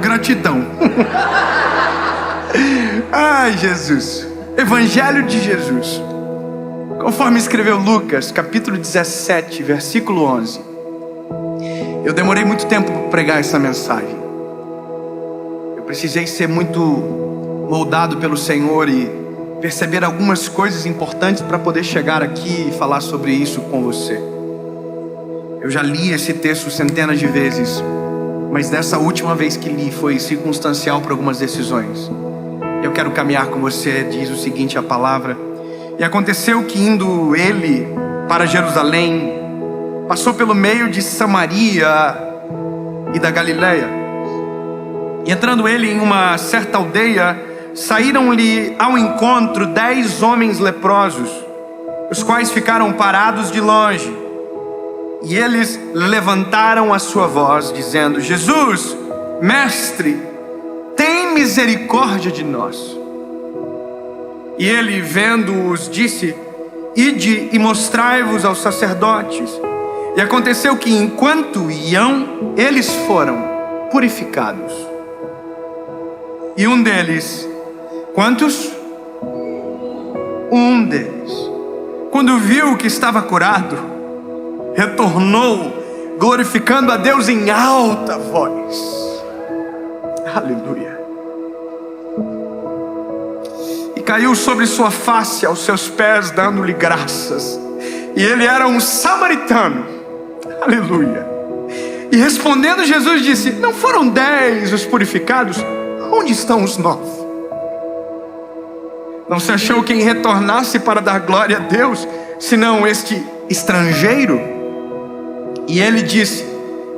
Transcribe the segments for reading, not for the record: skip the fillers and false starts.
gratidão. Ai, Jesus. Evangelho de Jesus, conforme escreveu Lucas, capítulo 17, versículo 11. Eu demorei muito tempo para pregar essa mensagem. Eu precisei ser muito moldado pelo Senhor e perceber algumas coisas importantes para poder chegar aqui e falar sobre isso com você. Eu já li esse texto centenas de vezes, mas dessa última vez que li foi circunstancial para algumas decisões. Eu quero caminhar com você. Diz o seguinte a palavra: e aconteceu que indo ele para Jerusalém, passou pelo meio de Samaria e da Galileia. E entrando ele em uma certa aldeia, saíram-lhe ao encontro 10 homens leprosos, os quais ficaram parados de longe. E eles levantaram a sua voz, dizendo: Jesus, mestre, tem misericórdia de nós. E ele, vendo-os, disse: ide e mostrai-vos aos sacerdotes. E aconteceu que, enquanto iam, eles foram purificados. E um deles, quantos? Um deles, quando viu que estava curado, retornou, glorificando a Deus em alta voz. Aleluia. E caiu sobre sua face aos seus pés, dando-lhe graças. E ele era um samaritano. Aleluia. E respondendo, Jesus disse: não foram 10 os purificados? Onde estão os 9? Não se achou quem retornasse para dar glória a Deus, senão este estrangeiro? E ele disse: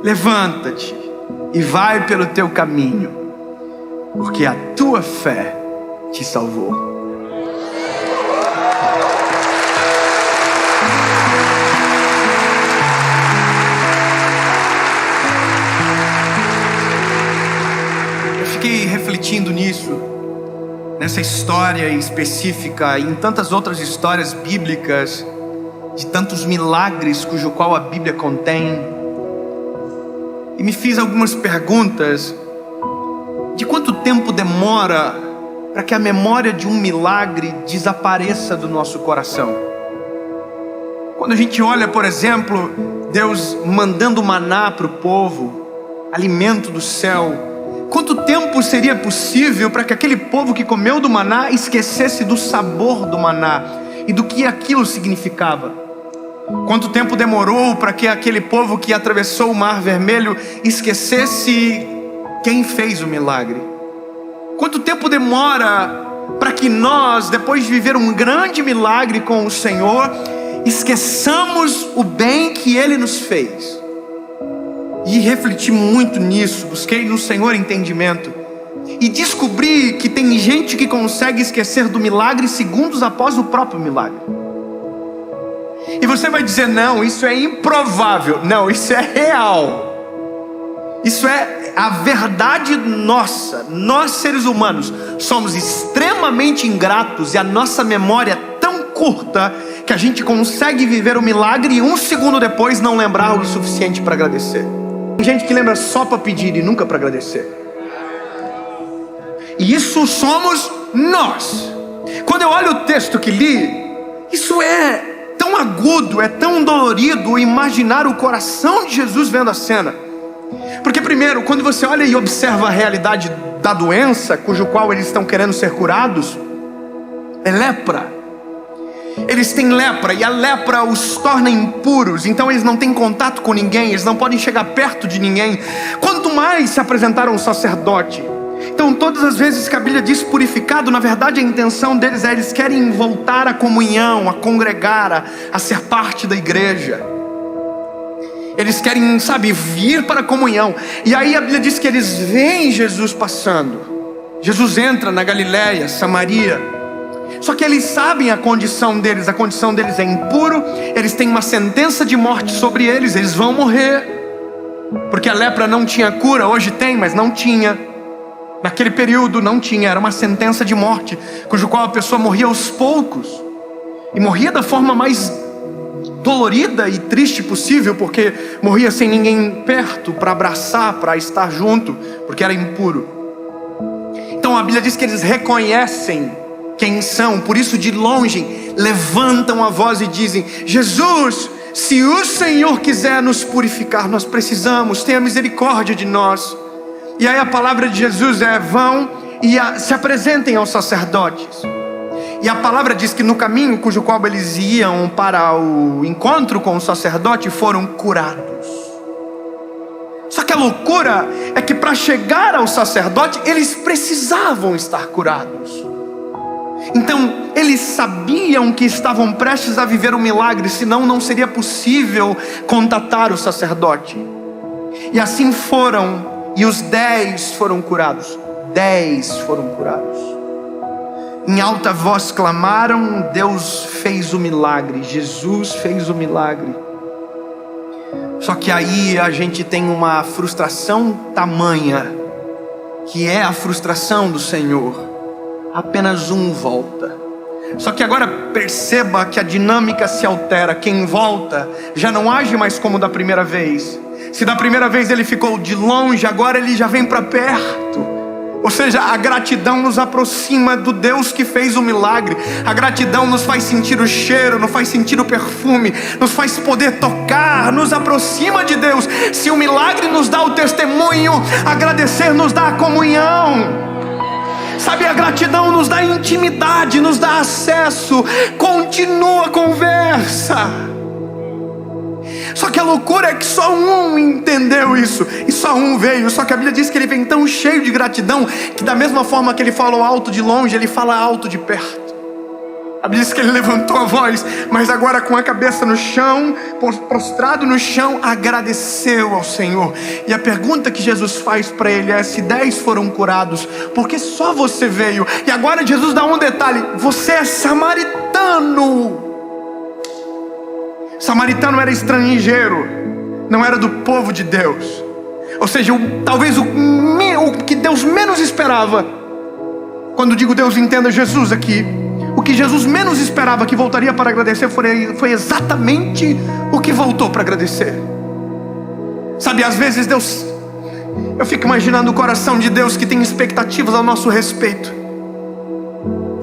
levanta-te e vai pelo teu caminho, porque a tua fé te salvou. Eu fiquei refletindo nisso, nessa história específica e em tantas outras histórias bíblicas, de tantos milagres cujo qual a Bíblia contém. E me fiz algumas perguntas. De quanto tempo demora para que a memória de um milagre desapareça do nosso coração? Quando a gente olha, por exemplo, Deus mandando maná para o povo, alimento do céu, quanto tempo seria possível para que aquele povo que comeu do maná esquecesse do sabor do maná e do que aquilo significava? Quanto tempo demorou para que aquele povo que atravessou o Mar Vermelho esquecesse quem fez o milagre? Quanto tempo demora para que nós, depois de viver um grande milagre com o Senhor, esqueçamos o bem que Ele nos fez? E refleti muito nisso, busquei no Senhor entendimento, e descobri que tem gente que consegue esquecer do milagre segundos após o próprio milagre. E você vai dizer: não, isso é improvável. Não, isso é real. Isso é a verdade nossa. Nós, seres humanos, somos extremamente ingratos e a nossa memória é tão curta que a gente consegue viver o milagre e um segundo depois não lembrar o suficiente para agradecer. Tem gente que lembra só para pedir e nunca para agradecer. E isso somos nós. Quando eu olho o texto que li, isso é tão agudo, é tão dolorido imaginar o coração de Jesus vendo a cena. Porque primeiro, quando você olha e observa a realidade da doença, cujo qual eles estão querendo ser curados, é lepra. Eles têm lepra e a lepra os torna impuros, então eles não têm contato com ninguém, eles não podem chegar perto de ninguém. Quanto mais se apresentaram um sacerdote. Então todas as vezes que a Bíblia diz purificado, na verdade a intenção deles é: eles querem voltar à comunhão, a congregar, a ser parte da igreja. Eles querem, vir para a comunhão. E aí a Bíblia diz que eles veem Jesus passando. Jesus entra na Galileia, Samaria. Só que eles sabem a condição deles é impuro. Eles têm uma sentença de morte sobre eles, eles vão morrer. Porque a lepra não tinha cura, hoje tem, mas não tinha. Naquele período não tinha, era uma sentença de morte, cujo qual a pessoa morria aos poucos, e morria da forma mais dolorida e triste possível, porque morria sem ninguém perto para abraçar, para estar junto, porque era impuro. Então a Bíblia diz que eles reconhecem quem são, por isso de longe levantam a voz e dizem: Jesus, se o Senhor quiser nos purificar, nós precisamos, tenha misericórdia de nós. E aí a palavra de Jesus é: vão e se apresentem aos sacerdotes. E a palavra diz que no caminho cujo qual eles iam para o encontro com o sacerdote, foram curados. Só que a loucura é que para chegar ao sacerdote, eles precisavam estar curados. Então eles sabiam que estavam prestes a viver um milagre, senão não seria possível contatar o sacerdote. E assim foram. E os 10 foram curados. 10 foram curados. Em alta voz clamaram, Deus fez o milagre, Jesus fez o milagre. Só que aí a gente tem uma frustração tamanha, que é a frustração do Senhor. Apenas um volta. Só que agora perceba que a dinâmica se altera. Quem volta já não age mais como da primeira vez. Se da primeira vez ele ficou de longe, agora ele já vem para perto. Ou seja, a gratidão nos aproxima do Deus que fez o milagre. A gratidão nos faz sentir o cheiro, nos faz sentir o perfume, nos faz poder tocar, nos aproxima de Deus. Se o milagre nos dá o testemunho, agradecer nos dá a comunhão. Sabe, a gratidão nos dá intimidade, nos dá acesso, continua a conversa. Só que a loucura é que só um entendeu isso, e só um veio. Só que a Bíblia diz que ele vem tão cheio de gratidão, que da mesma forma que ele falou alto de longe, ele fala alto de perto. A Bíblia diz que ele levantou a voz, mas agora com a cabeça no chão, prostrado no chão, agradeceu ao Senhor. E a pergunta que Jesus faz para ele é: se 10 foram curados, por que só você veio? E agora Jesus dá um detalhe: você é samaritano. Samaritano era estrangeiro, não era do povo de Deus. Ou seja, talvez o que Deus menos esperava. Quando digo Deus, entenda Jesus aqui. O que Jesus menos esperava que voltaria para agradecer foi exatamente o que voltou para agradecer. Sabe, às vezes Deus, eu fico imaginando o coração de Deus que tem expectativas ao nosso respeito,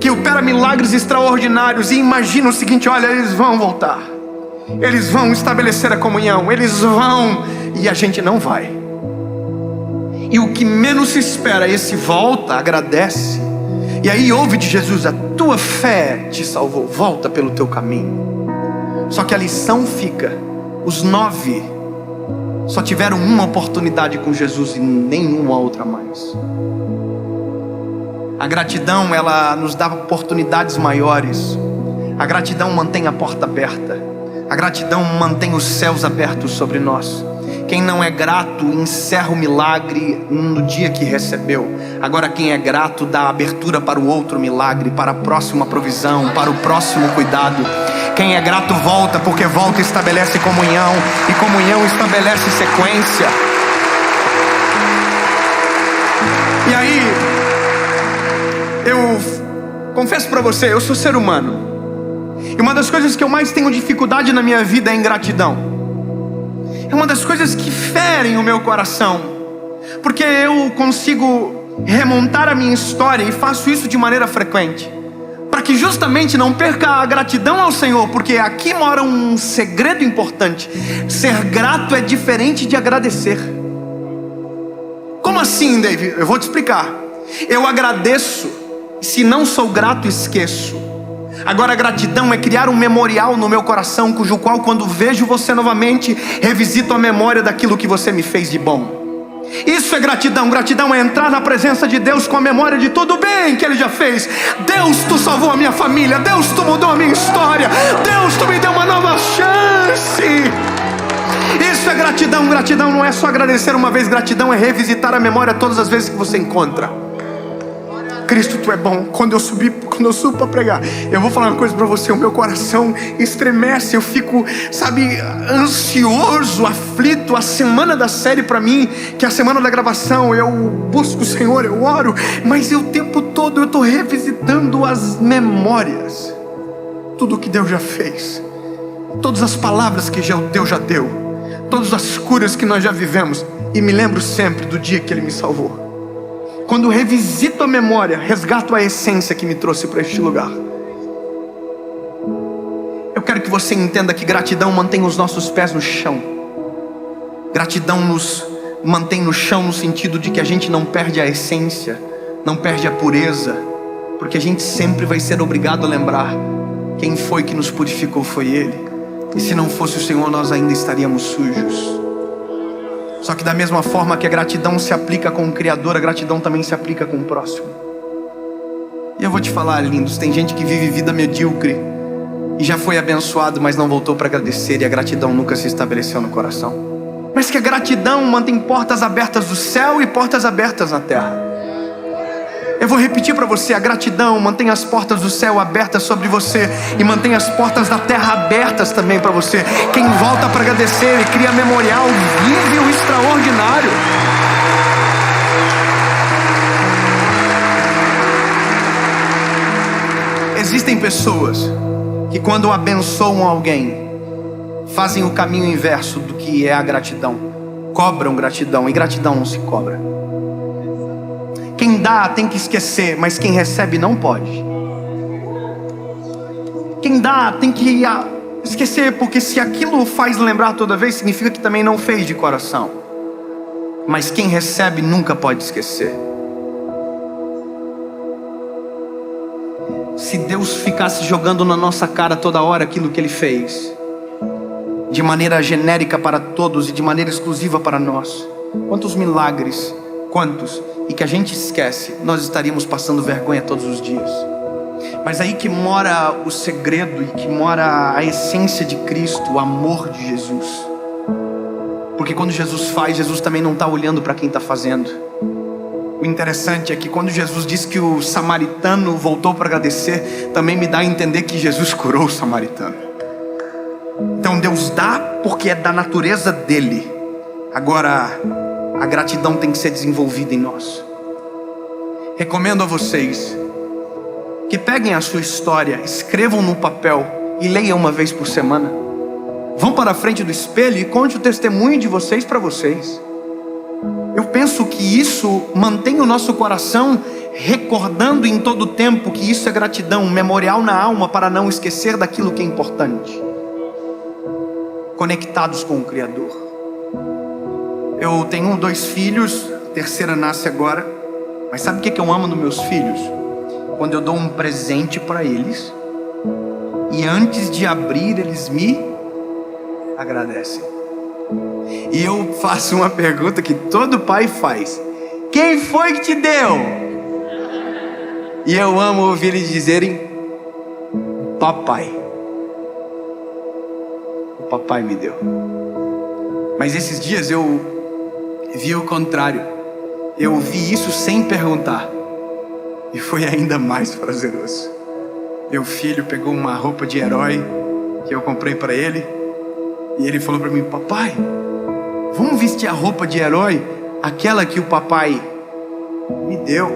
que opera milagres extraordinários e imagina o seguinte: olha, eles vão voltar, eles vão estabelecer a comunhão, eles vão, e a gente não vai. E o que menos se espera, esse volta, agradece. E aí ouve de Jesus: a tua fé te salvou, volta pelo teu caminho. Só que a lição fica: os 9 só tiveram uma oportunidade com Jesus e nenhuma outra mais. A gratidão, ela nos dá oportunidades maiores. A gratidão mantém a porta aberta. A gratidão mantém os céus abertos sobre nós. Quem não é grato encerra o milagre no dia que recebeu. Agora quem é grato dá abertura para o outro milagre, para a próxima provisão, para o próximo cuidado. Quem é grato volta, porque volta estabelece comunhão, e comunhão estabelece sequência. E aí, eu confesso para você, eu sou ser humano. E uma das coisas que eu mais tenho dificuldade na minha vida é ingratidão. É uma das coisas que ferem o meu coração, porque eu consigo remontar a minha história, e faço isso de maneira frequente, para que justamente não perca a gratidão ao Senhor, porque aqui mora um segredo importante: ser grato é diferente de agradecer. Como assim, David? Eu vou te explicar. Eu agradeço, se não sou grato, esqueço. Agora a gratidão é criar um memorial no meu coração, cujo qual, quando vejo você novamente, revisito a memória daquilo que você me fez de bom. Isso é gratidão. Gratidão é entrar na presença de Deus com a memória de tudo bem que Ele já fez. Deus, tu salvou a minha família. Deus, tu mudou a minha história. Deus, tu me deu uma nova chance. Isso é gratidão. Gratidão não é só agradecer uma vez. Gratidão é revisitar a memória todas as vezes que você encontra. Cristo, tu é bom. Quando eu subo para pregar, eu vou falar uma coisa para você: o meu coração estremece, eu fico, sabe, ansioso, aflito. A semana da série para mim, que é a semana da gravação, eu busco o Senhor, eu oro, mas o tempo todo eu estou revisitando as memórias, tudo que Deus já fez. todas as palavras que Deus já deu, todas as curas que nós já vivemos, e me lembro sempre do dia que Ele me salvou. Quando revisito a memória, resgato a essência que me trouxe para este lugar. Eu quero que você entenda que gratidão mantém os nossos pés no chão. Gratidão nos mantém no chão no sentido de que a gente não perde a essência, não perde a pureza, porque a gente sempre vai ser obrigado a lembrar: quem foi que nos purificou foi Ele, e se não fosse o Senhor nós ainda estaríamos sujos. Só que da mesma forma que a gratidão se aplica com o Criador, a gratidão também se aplica com o próximo. E eu vou te falar, lindos, tem gente que vive vida medíocre e já foi abençoado, mas não voltou para agradecer, e a gratidão nunca se estabeleceu no coração. Mas que a gratidão mantém portas abertas do céu e portas abertas na terra. Eu vou repetir para você: a gratidão mantém as portas do céu abertas sobre você e mantém as portas da terra abertas também para você. Quem volta para agradecer e cria memorial vive o extraordinário. Existem pessoas que quando abençoam alguém fazem o caminho inverso do que é a gratidão. Cobram gratidão, e gratidão não se cobra. Quem dá tem que esquecer, mas quem recebe não pode. Quem dá tem que esquecer, porque se aquilo faz lembrar toda vez, significa que também não fez de coração. Mas quem recebe nunca pode esquecer. Se Deus ficasse jogando na nossa cara toda hora aquilo que Ele fez, de maneira genérica para todos e de maneira exclusiva para nós, quantos milagres, quantos, e que a gente esquece, nós estaríamos passando vergonha todos os dias. Mas aí que mora o segredo e que mora a essência de Cristo, o amor de Jesus. Porque quando Jesus faz, Jesus também não está olhando para quem está fazendo. O interessante é que quando Jesus diz que o samaritano voltou para agradecer, também me dá a entender que Jesus curou o samaritano. Então Deus dá porque é da natureza dele. Agora, a gratidão tem que ser desenvolvida em nós. Recomendo a vocês que peguem a sua história, escrevam no papel e leiam uma vez por semana. Vão para a frente do espelho e conte o testemunho de vocês para vocês. Eu penso que isso mantém o nosso coração recordando em todo o tempo que isso é gratidão, um memorial na alma para não esquecer daquilo que é importante. Conectados com o Criador. Eu tenho 2 filhos, a terceira nasce agora. Mas sabe o que eu amo nos meus filhos? Quando eu dou um presente para eles e antes de abrir eles me agradecem. E eu faço uma pergunta que todo pai faz: quem foi que te deu? E eu amo ouvir eles dizerem: papai. O papai me deu. Mas esses dias eu vi o contrário. Eu vi isso sem perguntar. E foi ainda mais prazeroso. Meu filho pegou uma roupa de herói que eu comprei para ele. E ele falou para mim: papai, vamos vestir a roupa de herói, aquela que o papai me deu.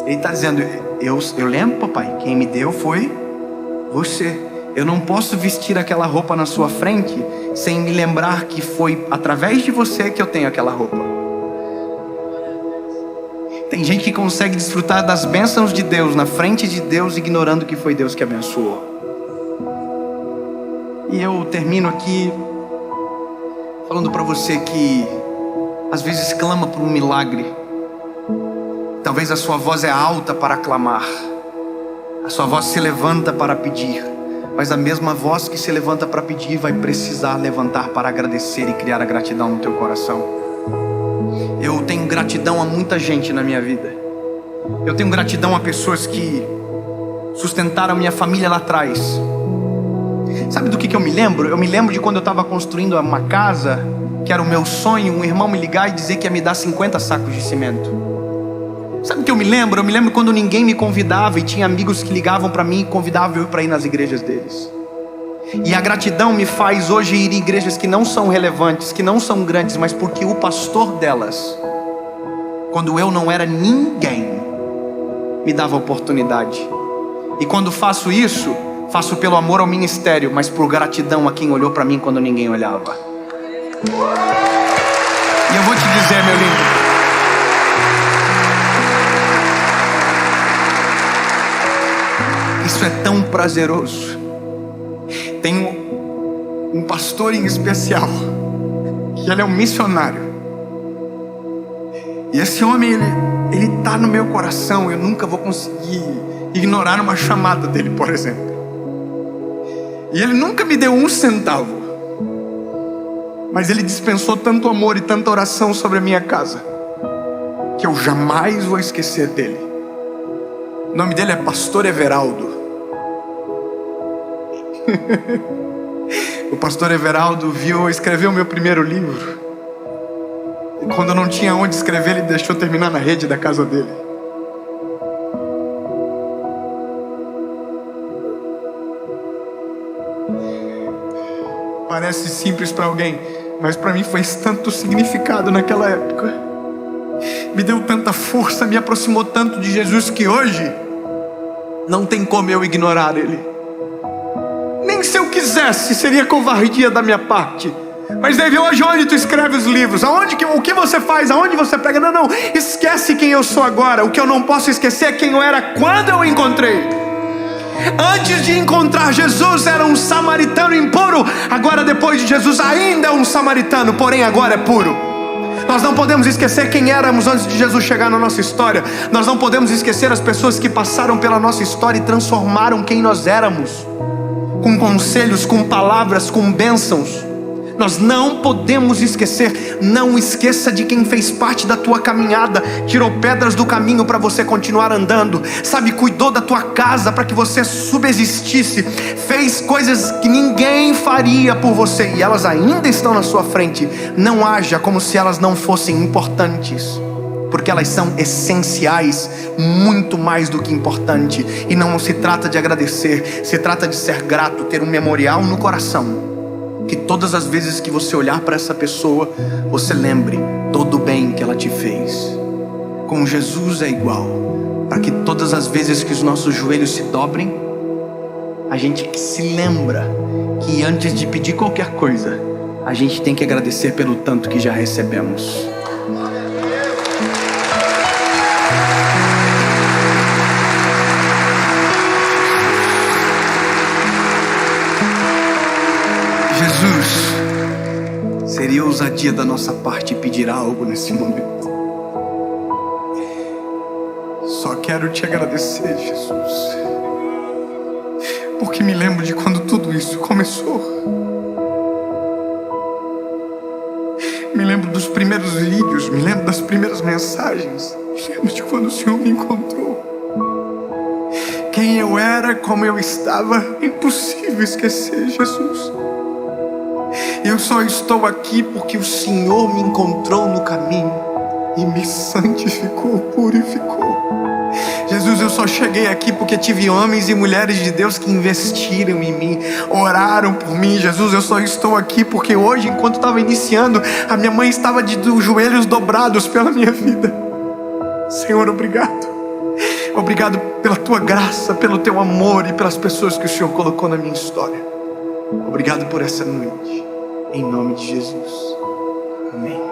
Ele está dizendo: eu lembro, papai, quem me deu foi você. Eu não posso vestir aquela roupa na sua frente sem me lembrar que foi através de você que eu tenho aquela roupa. Tem gente que consegue desfrutar das bênçãos de Deus na frente de Deus, ignorando que foi Deus que abençoou. E eu termino aqui falando para você que às vezes clama por um milagre. Talvez a sua voz é alta para clamar, a sua voz se levanta para pedir, mas a mesma voz que se levanta para pedir vai precisar levantar para agradecer e criar a gratidão no teu coração. Eu tenho gratidão a muita gente na minha vida. Eu tenho gratidão a pessoas que sustentaram a minha família lá atrás. Sabe do que eu me lembro? Eu me lembro de quando eu estava construindo uma casa, que era o meu sonho, um irmão me ligar e dizer que ia me dar 50 sacos de cimento. Sabe o que eu me lembro? Eu me lembro quando ninguém me convidava e tinha amigos que ligavam para mim e convidavam eu para ir nas igrejas deles. E a gratidão me faz hoje ir em igrejas que não são relevantes, que não são grandes, mas porque o pastor delas, quando eu não era ninguém, me dava oportunidade. E quando faço isso, Faço pelo amor ao ministério, mas por gratidão a quem olhou para mim quando ninguém olhava. E eu vou te dizer, meu lindo, isso é tão prazeroso. Tem um pastor em especial, que ele é um missionário. E esse homem, ele tá no meu coração. Eu nunca vou conseguir ignorar uma chamada dele, por exemplo. E ele nunca me deu 1 centavo, mas ele dispensou tanto amor e tanta oração sobre a minha casa, que eu jamais vou esquecer dele. O nome dele é Pastor Everaldo. O pastor Everaldo viu eu escrever o meu primeiro livro, e quando eu não tinha onde escrever, ele deixou terminar na rede da casa dele. Parece simples para alguém, mas para mim fez tanto significado naquela época. Me deu tanta força, me aproximou tanto de Jesus, que hoje não tem como eu ignorar ele. Nem se eu quisesse, seria covardia da minha parte. Mas David, hoje onde tu escreve os livros? O que você faz? Aonde você prega? Não, esquece quem eu sou agora. O que eu não posso esquecer é quem eu era quando eu o encontrei. Antes de encontrar Jesus era um samaritano impuro. Agora, depois de Jesus, ainda é um samaritano, porém agora é puro. Nós não podemos esquecer quem éramos antes de Jesus chegar na nossa história. Nós não podemos esquecer as pessoas que passaram pela nossa história e transformaram quem nós éramos, com conselhos, com palavras, com bênçãos. Nós não podemos esquecer. Não esqueça de quem fez parte da tua caminhada, tirou pedras do caminho para você continuar andando, sabe, cuidou da tua casa para que você subsistisse, fez coisas que ninguém faria por você, e elas ainda estão na sua frente. Não haja como se elas não fossem importantes, porque elas são essenciais, muito mais do que importante. E não se trata de agradecer, se trata de ser grato, ter um memorial no coração, que todas as vezes que você olhar para essa pessoa, você lembre todo o bem que ela te fez. Com Jesus é igual, para que todas as vezes que os nossos joelhos se dobrem, a gente se lembra que antes de pedir qualquer coisa, a gente tem que agradecer pelo tanto que já recebemos. Jesus, seria ousadia da nossa parte pedir algo nesse momento. Só quero te agradecer, Jesus, porque me lembro de quando tudo isso começou. Me lembro dos primeiros vídeos, me lembro das primeiras mensagens, me lembro de quando o Senhor me encontrou. Quem eu era, como eu estava, é impossível esquecer, Jesus. Eu só estou aqui porque o Senhor me encontrou no caminho e me santificou, purificou. Jesus, eu só cheguei aqui porque tive homens e mulheres de Deus que investiram em mim, oraram por mim. Jesus, eu só estou aqui porque hoje, enquanto estava iniciando, a minha mãe estava de joelhos dobrados pela minha vida. Senhor, obrigado. Obrigado pela tua graça, pelo teu amor e pelas pessoas que o Senhor colocou na minha história. Obrigado por essa noite. Em nome de Jesus. Amém.